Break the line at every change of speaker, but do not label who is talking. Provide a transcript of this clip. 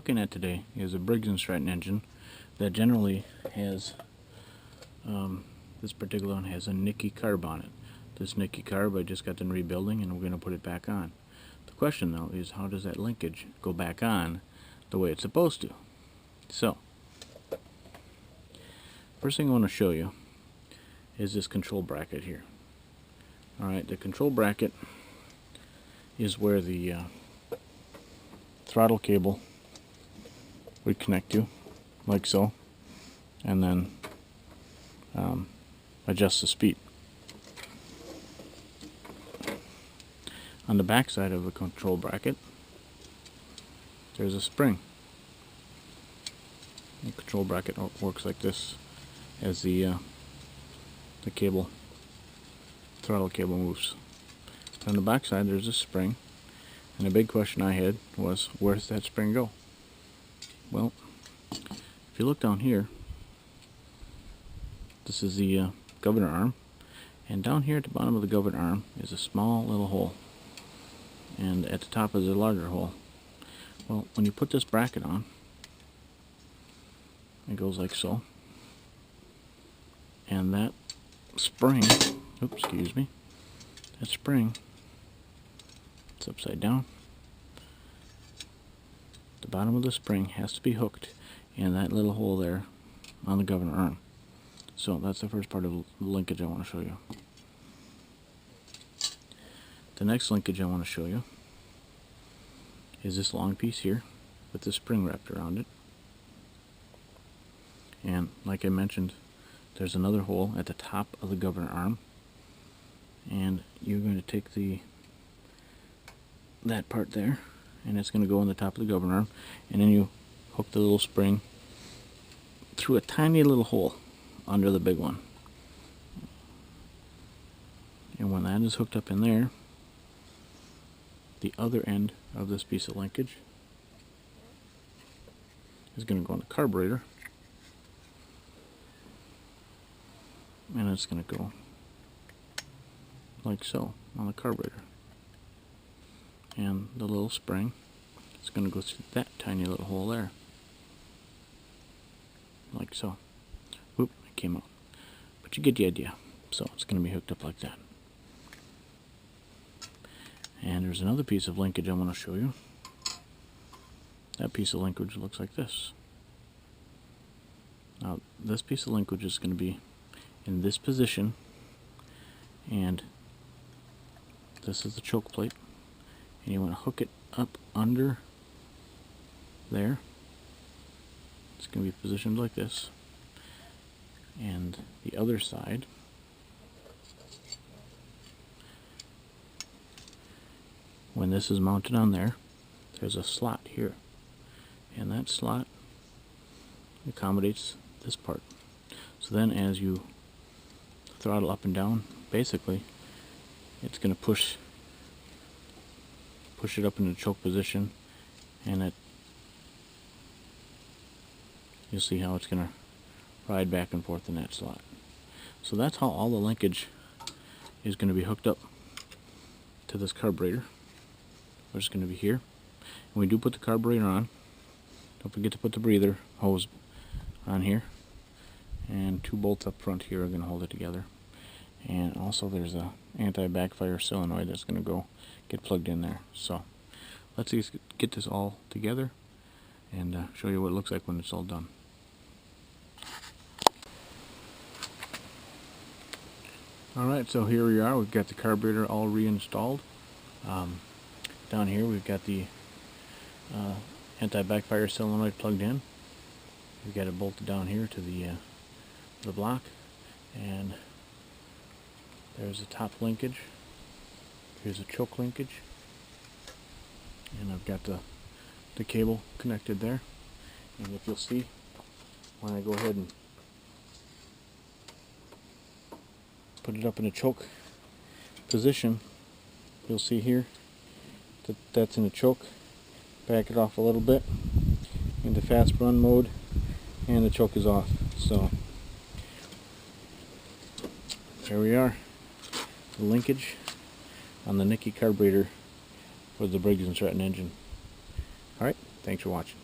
looking at today is a Briggs and Stratton engine that generally has, this particular one has a Nikki carb on it. This Nikki carb I just got done rebuilding and we're going to put it back on. The question though is, how does that linkage go back on the way it's supposed to? So, first thing I want to show you is this control bracket here. Alright, the control bracket is where the throttle cable would connect to, like so, and then adjust the speed. On the back side of the control bracket, there's a spring. The control bracket works like this as the throttle cable moves. On the back side there's a spring, and the big question I had was, where does that spring go? Well, if you look down here, this is the governor arm, and down here at the bottom of the governor arm is a small little hole, and at the top is a larger hole. Well, when you put this bracket on, it goes like so, and that spring, oops, excuse me, that spring, it's upside down. The bottom of the spring has to be hooked in that little hole there on the governor arm. So that's the first part of the linkage I want to show you. The next linkage I want to show you is this long piece here with the spring wrapped around it. And like I mentioned, there's another hole at the top of the governor arm, and you're going to take that part there, and it's going to go on the top of the governor arm, and then you hook the little spring through a tiny little hole under the big one. And when that is hooked up in there, the other end of this piece of linkage is going to go on the carburetor, and it's going to go like so on the carburetor. And the little spring is going to go through that tiny little hole there, like so. Whoop, it came out. But you get the idea. So it's going to be hooked up like that. And there's another piece of linkage I want to show you. That piece of linkage looks like this. Now this piece of linkage is going to be in this position, and this is the choke plate, and you want to hook it up under there. It's going to be positioned like this, and the other side when this is mounted on there, there's a slot here, and that slot accommodates this part. So then as you throttle up and down, basically it's going to push it up into the choke position, and you'll see how it's going to ride back and forth in that slot. So that's how all the linkage is going to be hooked up to this carburetor, which is going to be here. And we do put the carburetor on. Don't forget to put the breather hose on here, and 2 bolts up front here are going to hold it together. And also there's a anti-backfire solenoid that's going to get plugged in there. So let's get this all together and show you what it looks like when it's all done. Alright, so here we are. We've got the carburetor all reinstalled. Down here we've got the anti-backfire solenoid plugged in. We've got it bolted down here to the block, and there's a top linkage. Here's a choke linkage, and I've got the cable connected there. And if you'll see, when I go ahead and put it up in a choke position, you'll see here that that's in a choke. Back it off a little bit into fast run mode, and the choke is off. So there we are, the linkage on the Nikki carburetor for the Briggs and Stratton engine. Alright, thanks for watching.